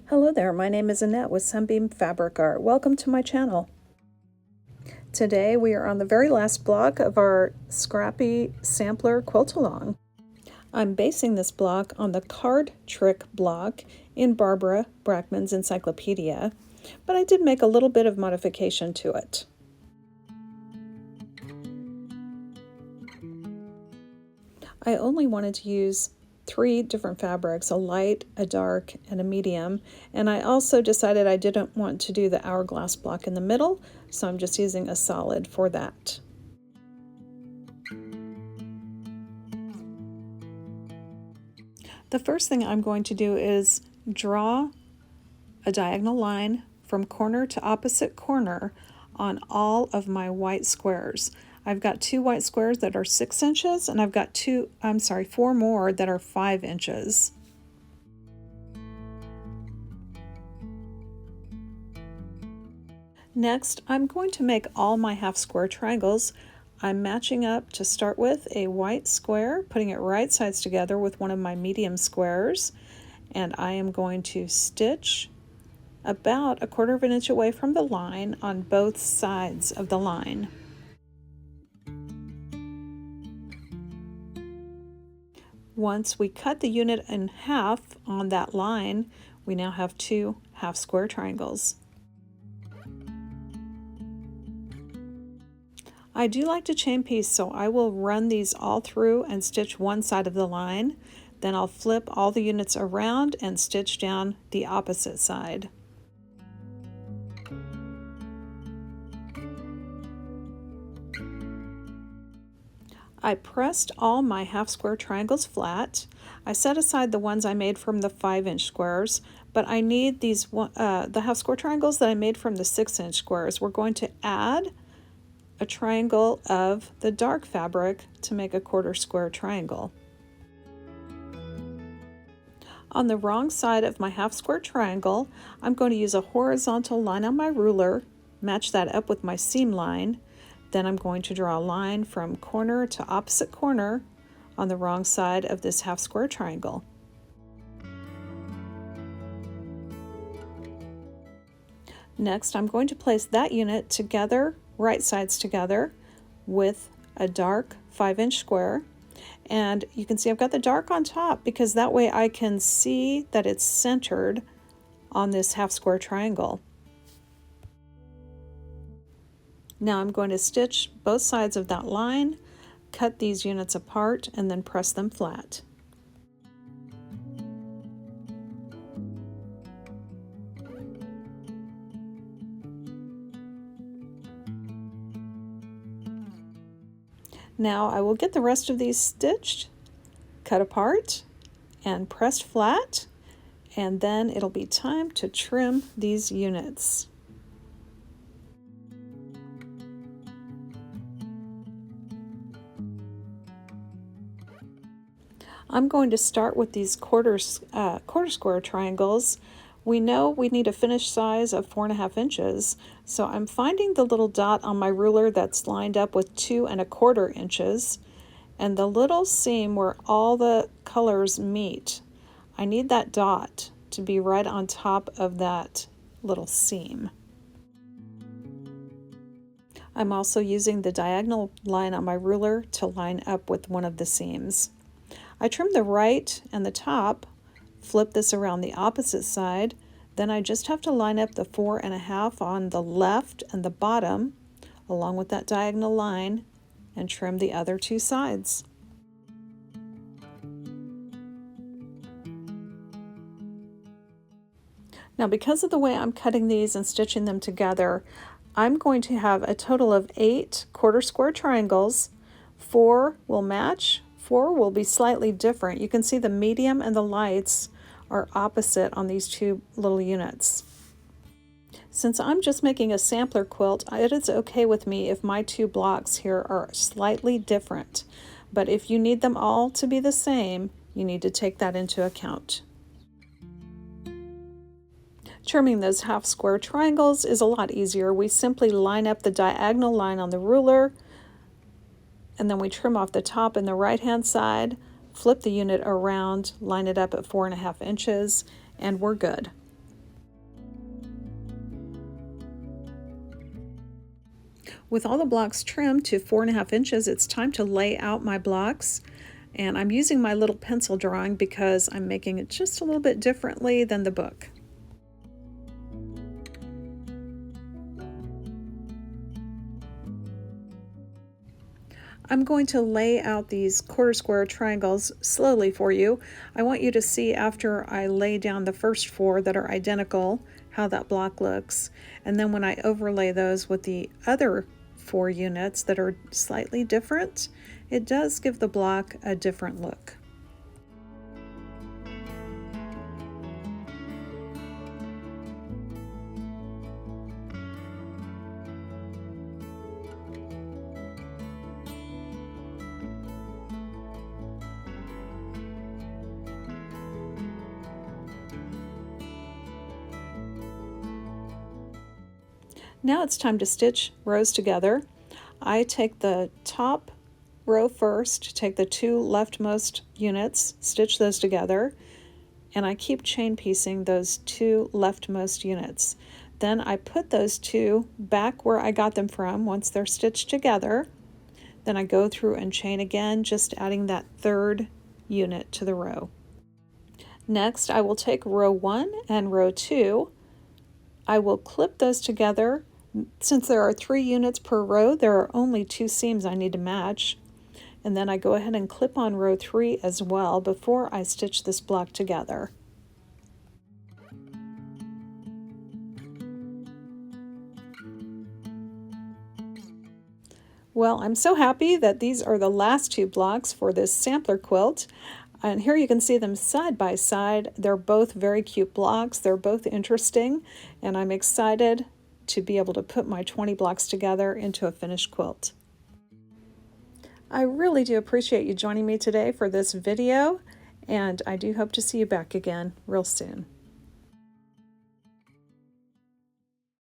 Hello there, my name is Annette with Sunbeam Fabric Art. Welcome to my channel. Today we are on the very last block of our Scrappy Sampler Quilt Along. I'm basing this block on the card trick block in Barbara Brackman's encyclopedia, but I did make a little bit of modification to it. I only wanted to use 3 different fabrics, a light, a dark, and a medium, and I also decided I didn't want to do the hourglass block in the middle, so I'm just using a solid for that. The first thing I'm going to do is draw a diagonal line from corner to opposite corner on all of my white squares. I've got 2 white squares that are 6 inches, and I've got 4 more that are 5 inches. Next, I'm going to make all my half square triangles. I'm matching up to start with a white square, putting it right sides together with one of my medium squares, and I am going to stitch about 1/4 inch away from the line on both sides of the line. Once we cut the unit in half on that line, we now have 2 half square triangles. I do like to chain piece, so I will run these all through and stitch one side of the line. Then I'll flip all the units around and stitch down the opposite side. I pressed all my half square triangles flat. I set aside the ones I made from the 5-inch squares, but I need these the half square triangles that I made from the 6-inch squares. We're going to add a triangle of the dark fabric to make a 1/4 square triangle. On the wrong side of my half square triangle, I'm going to use a horizontal line on my ruler, match that up with my seam line. Then I'm going to draw a line from corner to opposite corner on the wrong side of this half square triangle. Next, I'm going to place that unit together, right sides together, with a dark 5-inch square. And you can see I've got the dark on top because that way I can see that it's centered on this half square triangle. Now I'm going to stitch both sides of that line, cut these units apart, and then press them flat. Now I will get the rest of these stitched, cut apart, and pressed flat, and then it'll be time to trim these units. I'm going to start with these quarter square triangles. We know we need a finished size of 4.5 inches, so I'm finding the little dot on my ruler that's lined up with 2¼ inches, and the little seam where all the colors meet. I need that dot to be right on top of that little seam. I'm also using the diagonal line on my ruler to line up with one of the seams. I trim the right and the top, flip this around the opposite side, then I just have to line up the 4½ on the left and the bottom, along with that diagonal line, and trim the other 2 sides. Now, because of the way I'm cutting these and stitching them together, I'm going to have a total of 8 1/4 square triangles. 4 will match, 4 will be slightly different. You can see the medium and the lights are opposite on these 2 little units. Since I'm just making a sampler quilt, it is okay with me if my 2 blocks here are slightly different. But if you need them all to be the same, you need to take that into account. Trimming those half square triangles is a lot easier. We simply line up the diagonal line on the ruler, and then we trim off the top and the right-hand side, flip the unit around, line it up at 4½ inches, and we're good. With all the blocks trimmed to 4.5 inches, it's time to lay out my blocks. And I'm using my little pencil drawing because I'm making it just a little bit differently than the book. I'm going to lay out these quarter square triangles slowly for you. I want you to see after I lay down the first 4 that are identical how that block looks, and then when I overlay those with the other 4 units that are slightly different, it does give the block a different look. Now it's time to stitch rows together. I take the top row first, take the 2 leftmost units, stitch those together, and I keep chain piecing those 2 leftmost units. Then I put those 2 back where I got them from once they're stitched together. Then I go through and chain again, just adding that 3rd unit to the row. Next, I will take row 1 and row 2. I will clip those together. Since there are 3 units per row, there are only 2 seams I need to match. And then I go ahead and clip on row 3 as well before I stitch this block together. Well, I'm so happy that these are the last 2 blocks for this sampler quilt. And here you can see them side by side. They're both very cute blocks. They're both interesting, and I'm excited to be able to put my 20 blocks together into a finished quilt. I really do appreciate you joining me today for this video, and I do hope to see you back again real soon.